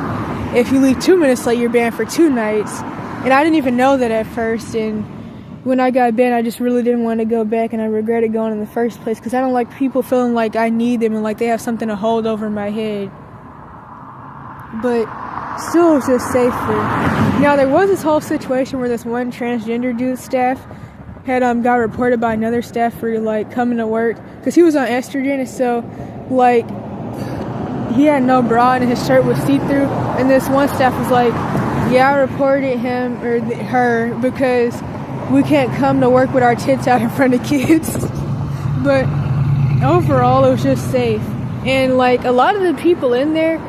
If you leave 2 minutes late, you're banned for 2 nights. And I didn't even know that at first, and when I got banned, I just really didn't want to go back, and I regretted going in the first place, because I don't like people feeling like I need them and like they have something to hold over my head. But still, it was just safer. Now, there was this whole situation where this one transgender dude staff had got reported by another staff for like coming to work, because he was on estrogen, and so like he had no bra and his shirt was see-through, and this one staff was like, yeah, I reported him or her because we can't come to work with our tits out in front of kids. But overall, it was just safe. And like a lot of the people in there,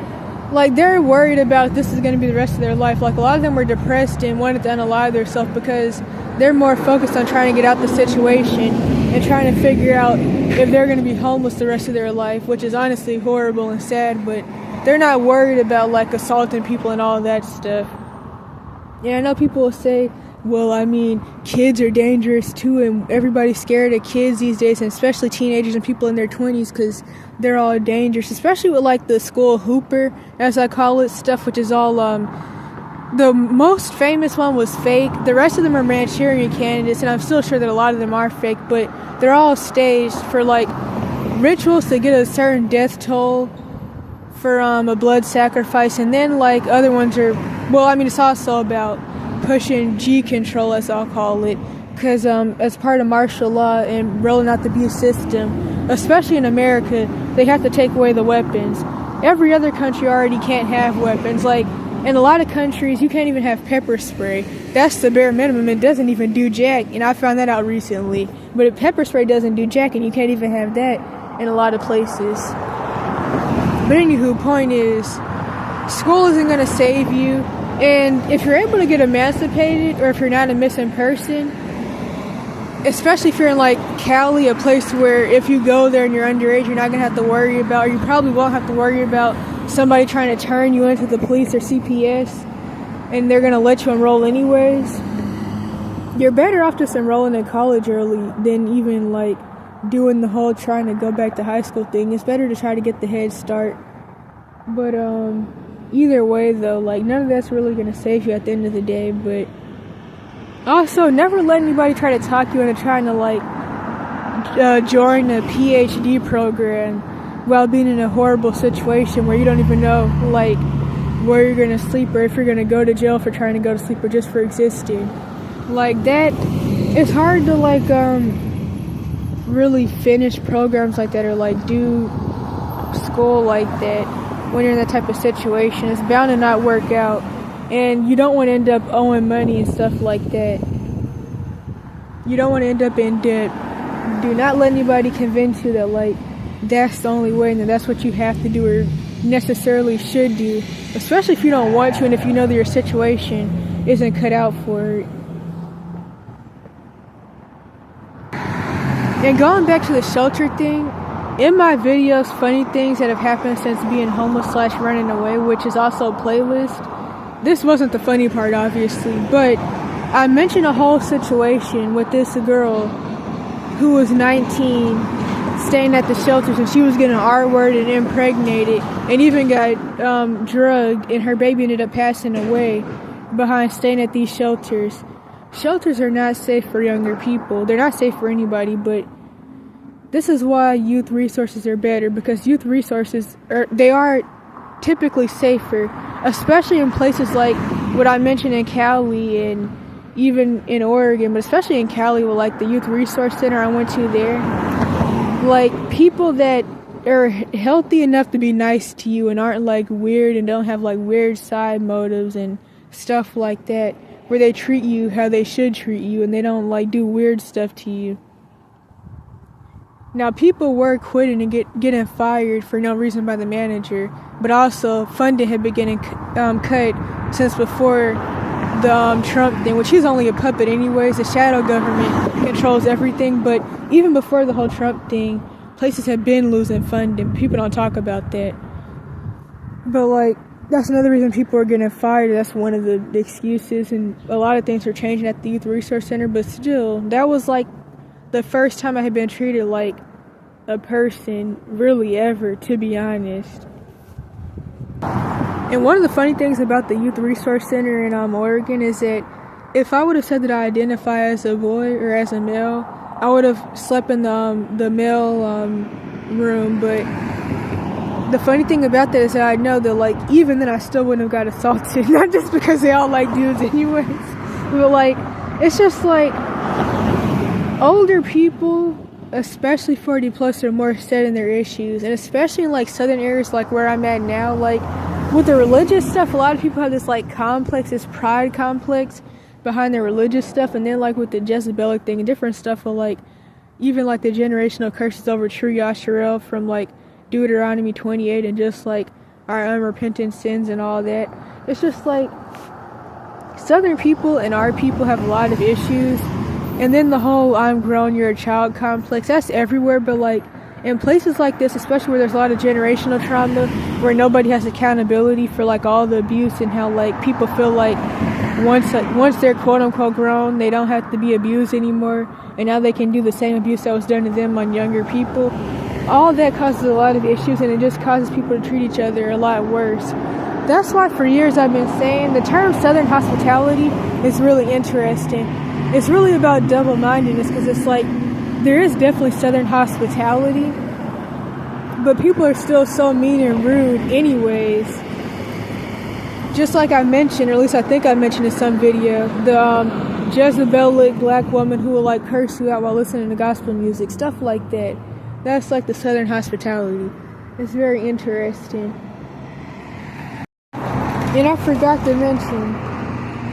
like they're worried about this is going to be the rest of their life. Like a lot of them were depressed and wanted to unalive themselves, because they're more focused on trying to get out the situation and trying to figure out if they're going to be homeless the rest of their life, which is honestly horrible and sad, but they're not worried about like assaulting people and all that stuff. Yeah, I know people will say, well, I mean, kids are dangerous too, and everybody's scared of kids these days, and especially teenagers and people in their 20s, because they're all dangerous, especially with like the school hooper, as I call it, stuff, which is all the most famous one was fake. The rest of them are Manchurian candidates, and I'm still sure that a lot of them are fake, but they're all staged for like rituals to get a certain death toll for a blood sacrifice. And then like other ones are, well, I mean, it's also about pushing G control, as I'll call it, because as part of martial law and rolling out the abuse system, especially in America, they have to take away the weapons. Every other country already can't have weapons. Like in a lot of countries, you can't even have pepper spray. That's the bare minimum. It doesn't even do jack, and I found that out recently. But if pepper spray doesn't do jack, and you can't even have that in a lot of places. But anywho, point is, School isn't going to save you. And if you're able to get emancipated, or if you're not a missing person, especially if you're in like Cali, a place where if you go there and you're underage, you're not going to have to worry about, or you probably won't have to worry about somebody trying to turn you into the police or CPS, and they're going to let you enroll anyways. You're better off just enrolling in college early than even like doing the whole trying to go back to high school thing. It's better to try to get the head start. But either way though, like none of that's really going to save you at the end of the day. But also, never let anybody try to talk you into trying to like join a PhD program while being in a horrible situation where you don't even know like where you're going to sleep, or if you're going to go to jail for trying to go to sleep, or just for existing. Like that, it's hard to like really finish programs like that, or like do school like that when you're in that type of situation. It's bound to not work out, and you don't want to end up owing money and stuff like that. You don't want to end up in debt. Do not let anybody convince you that like that's the only way and that that's what you have to do or necessarily should do, especially if you don't want to and if you know that your situation isn't cut out for it. And going back to the shelter thing, in my videos, funny things that have happened since being homeless / running away, which is also a playlist. This wasn't the funny part, obviously, but I mentioned a whole situation with this girl who was 19, staying at the shelters, and she was getting r-worded and impregnated, and even got drugged, and her baby ended up passing away behind staying at these shelters. Shelters are not safe for younger people. They're not safe for anybody, but this is why youth resources are better, because youth resources are typically safer, especially in places like what I mentioned in Cali and even in Oregon, but especially in Cali with like the youth resource center I went to there. Like people that are healthy enough to be nice to you and aren't like weird and don't have like weird side motives and stuff like that, where they treat you how they should treat you and they don't like do weird stuff to you. Now, people were quitting and getting fired for no reason by the manager, but also funding had been getting cut since before the Trump thing, which he's only a puppet anyways. The shadow government controls everything, but even before the whole Trump thing, places have been losing funding. People don't talk about that. But like, that's another reason people are getting fired. That's one of the excuses, and a lot of things are changing at the Youth Resource Center, but still, that was like the first time I had been treated like a person, really ever, to be honest. And one of the funny things about the Youth Resource Center in Oregon is that if I would have said that I identify as a boy or as a male, I would have slept in the male room. But the funny thing about that is that I know that like even then I still wouldn't have got assaulted. Not just because they all like dudes anyways, but like it's just like older people, especially 40 plus, are more set in their issues, and especially in like southern areas like where I'm at now, like with the religious stuff, a lot of people have this like complex, this pride complex behind their religious stuff, and then like with the Jezebelic thing and different stuff, of like even like the generational curses over true Yasharel from like Deuteronomy 28 and just like our unrepentant sins and all that. It's just like southern people and our people have a lot of issues. And then the whole I'm grown, you're a child complex, that's everywhere. But like in places like this, especially where there's a lot of generational trauma, where nobody has accountability for like all the abuse, and how like people feel like once they're quote unquote grown, they don't have to be abused anymore, and now they can do the same abuse that was done to them on younger people. All that causes a lot of issues, and it just causes people to treat each other a lot worse. That's why for years I've been saying the term Southern hospitality is really interesting. It's really about double-mindedness, because it's like there is definitely Southern hospitality, but people are still so mean and rude anyways. Just like I mentioned, or at least I think I mentioned in some video, the Jezebelic black woman who will like curse you out while listening to gospel music, stuff like that. That's like the Southern hospitality. It's very interesting. And I forgot to mention,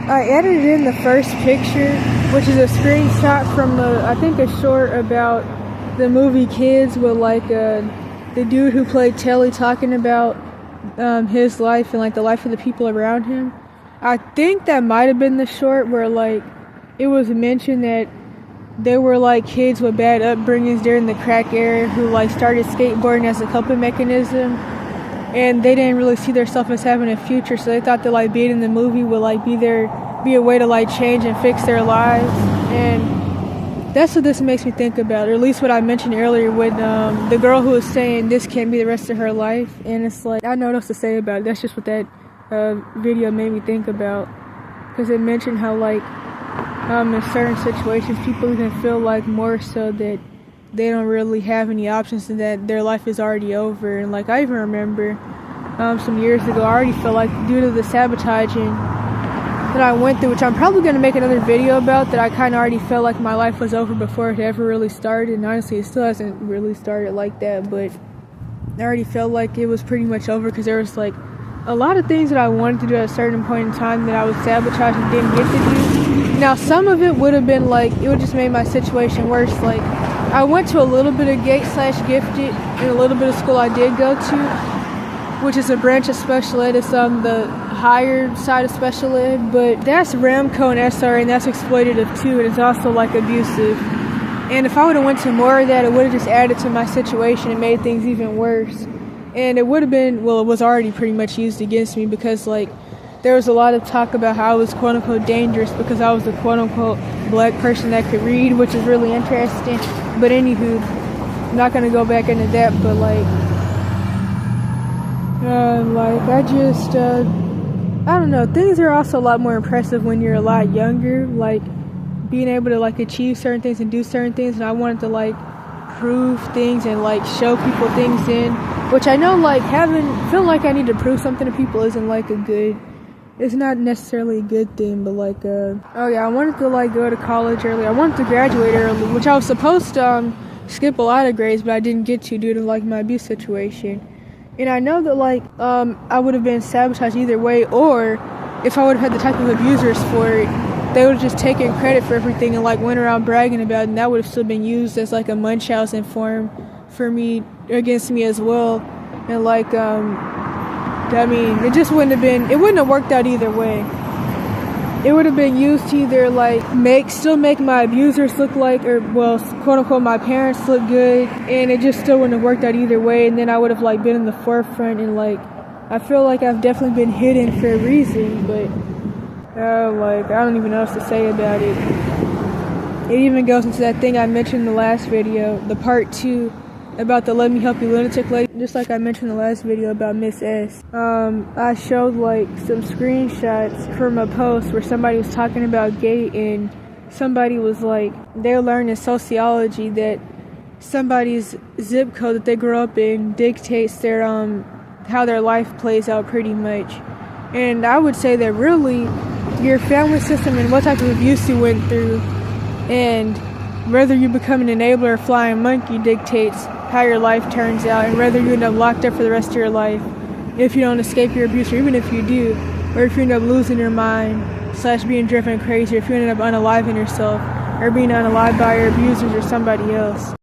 I edited in the first picture, which is a screenshot from I think a short about the movie Kids, with like the dude who played Telly talking about his life and like the life of the people around him. I think that might have been the short where like it was mentioned that they were like kids with bad upbringings during the crack era who like started skateboarding as a coping mechanism, and they didn't really see themselves as having a future, so they thought that like being in the movie would like be a way to like change and fix their lives. And that's what this makes me think about, or at least what I mentioned earlier with the girl who was saying this can't be the rest of her life. And it's like, I don't know what else to say about it. That's just what that video made me think about, because it mentioned how like in certain situations people even feel like more so that they don't really have any options and that their life is already over. And like I even remember some years ago, I already felt like due to the sabotaging that I went through, which I'm probably going to make another video about, that I kind of already felt like my life was over before it ever really started. And honestly, it still hasn't really started like that, but I already felt like it was pretty much over, because there was like a lot of things that I wanted to do at a certain point in time that I was sabotaged and didn't get to do. Now, some of it would have been like, it would just make my situation worse. Like, I went to a little bit of GATE/gifted and a little bit of school I did go to, which is a branch of special ed. It's on the higher side of special ed, but that's Ramco and SR, and that's exploitative too, and it's also like abusive. And if I would have went to more of that, it would have just added to my situation and made things even worse. And it would have been, well, it was already pretty much used against me, because like there was a lot of talk about how I was quote unquote dangerous because I was a quote unquote black person that could read, which is really interesting. But anywho, I'm not gonna go back into that, but like I don't know, things are also a lot more impressive when you're a lot younger, like being able to like achieve certain things and do certain things. And I wanted to like prove things and like show people things in, which I know like feel like I need to prove something to people isn't like it's not necessarily a good thing. But like oh yeah, I wanted to like go to college early. I wanted to graduate early, which I was supposed to skip a lot of grades, but I didn't get to due to like my abuse situation. And I know that like I would have been sabotaged either way, or if I would have had the type of abusers for it, they would have just taken credit for everything and like went around bragging about it, and that would have still been used as like a Munchausen form for me, against me as well. And like I mean, it wouldn't have worked out either way. It would have been used to either like still make my abusers look like, or well, quote unquote, my parents look good, and it just still wouldn't have worked out either way. And then I would have like been in the forefront, and like I feel like I've definitely been hidden for a reason. But like I don't even know what to say about it. It even goes into that thing I mentioned in the last video, the part 2 about the Let Me Help You lunatic lady, just like I mentioned in the last video about Miss S. I showed like some screenshots from a post where somebody was talking about GATE, and somebody was like, they learned in sociology that somebody's zip code that they grew up in dictates their how their life plays out pretty much. And I would say that really your family system and what type of abuse you went through, and whether you become an enabler or flying monkey, dictates how your life turns out, and whether you end up locked up for the rest of your life if you don't escape your abuse, or even if you do, or if you end up losing your mind / being driven crazy, or if you end up unaliving yourself or being unalived by your abusers or somebody else.